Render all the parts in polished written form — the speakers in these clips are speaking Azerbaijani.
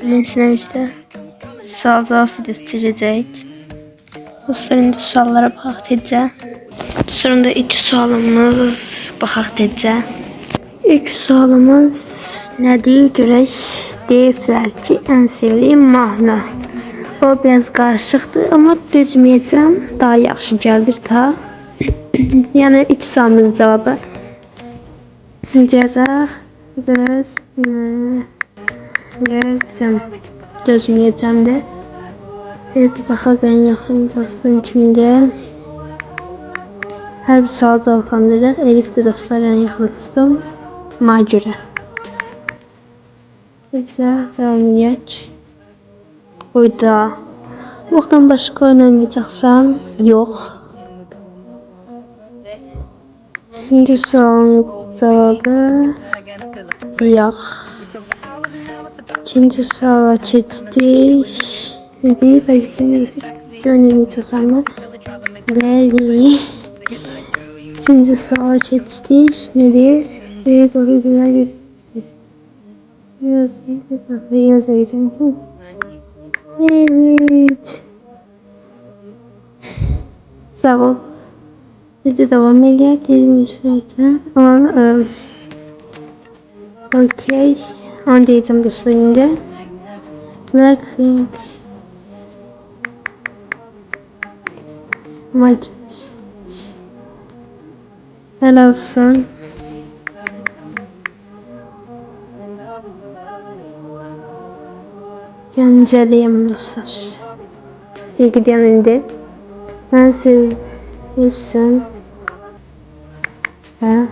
Mesela işte sual cevap videosu çekecek. Dostlar indi suallara baxaq tezcə. Sonra ilk sualımız baxaq tezcə. İlk sualımız nədir görək? Deyirlər ki, ən sevdiyim mahnı. O biraz qarışıqdır, amma düzməyəcəm. Daha yaxşı gəlir ta. Yəni ilk sualımızın cavabı cəzaq biraz dözməyəcəm də. Evet, baxaq ən yaxın dostun kimdə? Hər bir sual cavablandırırıq. Elif də dostlar ən yaxın dostum. Macura. Bizə devam edək. Oyda. Vaxtdan başqa oynamayacaqsan? Yox. İkinci sualın cavabı yox. İkinci suala keçdik. Nedir? Bəlkə oynamayacaqsan mı? Bəli. İkinci suala keçdik. Nedir? Yazayacağım. Evet. Sağ ol. Hadi devam edelim. Okey. Onu diyeceğim dostlar şimdi. Blackpink. Helal olsun. Gönceliyim dostlar. İyi gidiyor indi. Ben sevmişsin. Ha?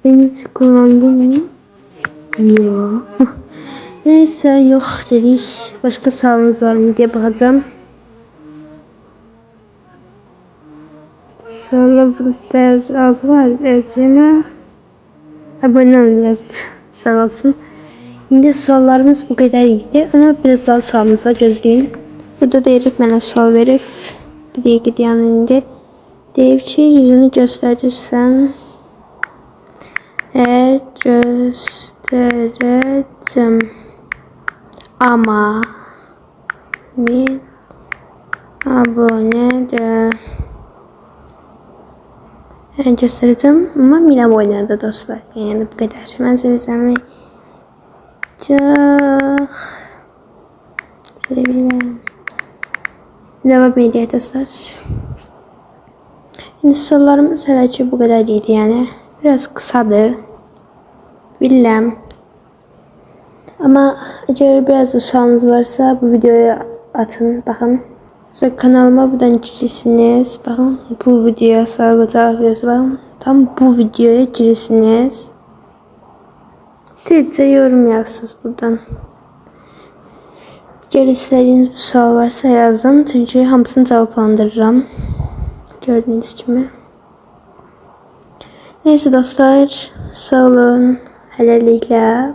Beni hiç kullandın mı? Yok. Neyse yok dedik. Başka sorunuz var mı diye bakacağım. Sonra bu beyaz az var. Ecine abone olun yazıp sağ olsun. Şimdi sorularımız bu kadar idi. Ama biraz daha sorumuz var, gözleyin. Burada da Elif mənə sual verib. Bir də gidiyan indi. Deyib ki, yüzünü göstərirsən. Göstərəcəm. Ama min abone de göstereceğim ama min abone de dostlar. Yani bu kadar. Ben sevsem çok seviyorum. Devam edelim dostlar. Şimdi sorularımız sadece bu kadar idi yani. Biraz kısadı. Bilmem. Ama eğer biraz da soğanınız varsa bu videoya atın. Bakın. Sonra kanalıma buradan girirsiniz. Bakın bu videoya sağlayacağım videosu bakın. Tam bu videoya girirsiniz. Tezcə yorum yazsınız buradan. Eğer istediğiniz bir soru varsa yazın. Çünkü hamısını cevaplandırırım. Gördüğünüz gibi. Neyse dostlar. Sağ olun. Hələliklə.